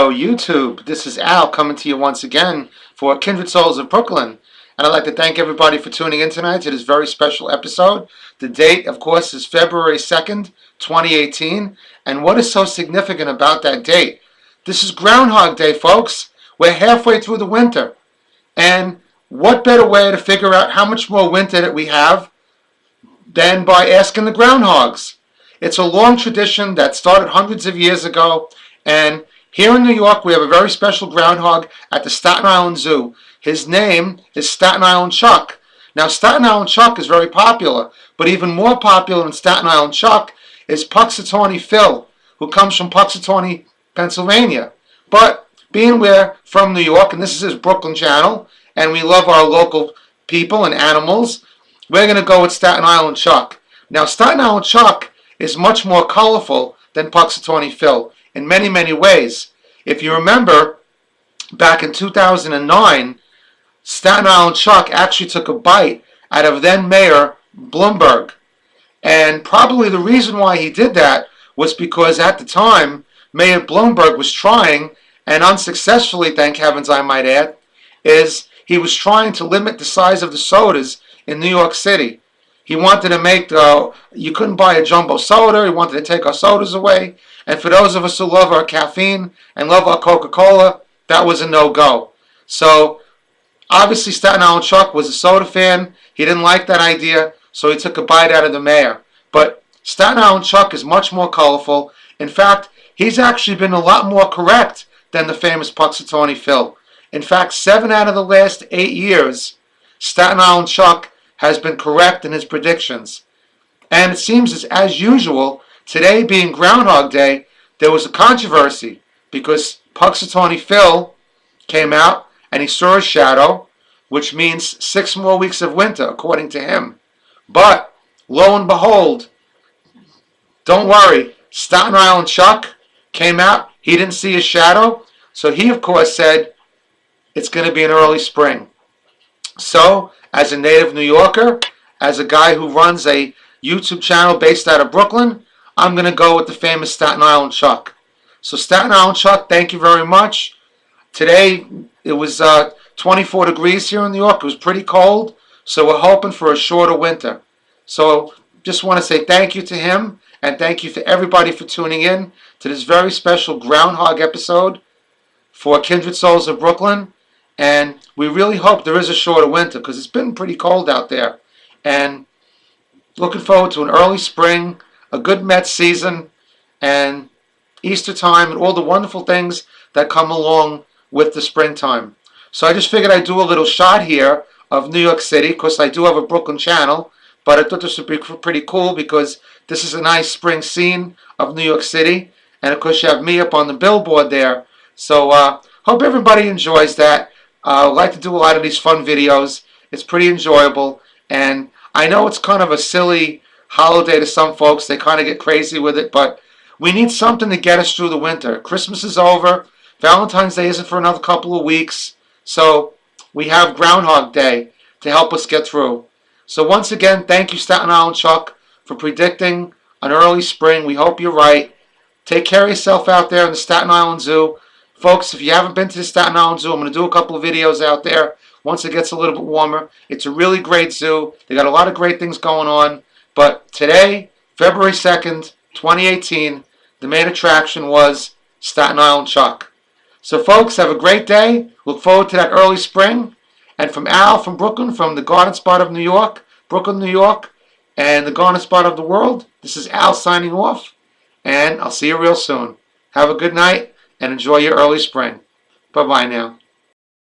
Hello YouTube, this is Al coming to you once again for Kindred Souls of Brooklyn. And I'd like to thank everybody for tuning in tonight to this very special episode. The date, of course, is February 2nd, 2018. And what is so significant about that date? This is Groundhog Day, folks. We're halfway through the winter. And what better way to figure out how much more winter that we have than by asking the groundhogs? It's a long tradition that started hundreds of years ago. And here in New York, we have a very special groundhog at the Staten Island Zoo. His name is Staten Island Chuck. Now, Staten Island Chuck is very popular, but even more popular than Staten Island Chuck is Punxsutawney Phil, who comes from Punxsutawney, Pennsylvania. But being we're from New York, and this is his Brooklyn channel, and we love our local people and animals, we're going to go with Staten Island Chuck. Now, Staten Island Chuck is much more colorful than Punxsutawney Phil in many, many ways. If you remember, back in 2009, Staten Island Chuck actually took a bite out of then Mayor Bloomberg. And probably the reason why he did that was because at the time, Mayor Bloomberg was trying, and unsuccessfully, thank heavens I might add, is he was trying to limit the size of the sodas in New York City. He wanted to make, you couldn't buy a jumbo soda, he wanted to take our sodas away. And for those of us who love our caffeine and love our Coca-Cola, that was a no-go. So, obviously Staten Island Chuck was a soda fan. He didn't like that idea, so he took a bite out of the mayor. But Staten Island Chuck is much more colorful. In fact, he's actually been a lot more correct than the famous Punxsutawney Phil. In fact, 7 out of the last 8 years, Staten Island Chuck has been correct in his predictions. And it seems as usual, today being Groundhog Day, there was a controversy because Punxsutawney Phil came out and he saw a shadow, which means 6 more weeks of winter, according to him. But, lo and behold, don't worry, Staten Island Chuck came out, he didn't see a shadow, so he, of course, said it's going to be an early spring. So, as a native New Yorker, as a guy who runs a YouTube channel based out of Brooklyn, I'm going to go with the famous Staten Island Chuck. So Staten Island Chuck, thank you very much. Today, it was 24 degrees here in New York. It was pretty cold, so we're hoping for a shorter winter. So just want to say thank you to him, and thank you to everybody for tuning in to this very special Groundhog episode for Kindred Souls of Brooklyn. And we really hope there is a shorter winter because it's been pretty cold out there. And looking forward to an early spring, a good Mets season, and Easter time, and all the wonderful things that come along with the springtime. So I just figured I'd do a little shot here of New York City, because I do have a Brooklyn channel, but I thought this would be pretty cool because this is a nice spring scene of New York City, and of course you have me up on the billboard there. So hope everybody enjoys that. I like to do a lot of these fun videos. It's pretty enjoyable, and I know it's kind of a silly holiday to some folks. They kind of get crazy with it, but we need something to get us through the winter. Christmas is over. Valentine's Day isn't for another couple of weeks. So we have Groundhog Day to help us get through. So once again, thank you, Staten Island Chuck, for predicting an early spring. We hope you're right. Take care of yourself out there in the Staten Island Zoo. Folks, if you haven't been to the Staten Island Zoo, I'm going to do a couple of videos out there once it gets a little bit warmer. It's a really great zoo. They got a lot of great things going on. But today, February 2nd, 2018, the main attraction was Staten Island Chuck. So folks, have a great day. Look forward to that early spring. And from Al from Brooklyn, from the Garden Spot of New York, Brooklyn, New York, and the Garden Spot of the world, this is Al signing off. And I'll see you real soon. Have a good night and enjoy your early spring. Bye-bye now.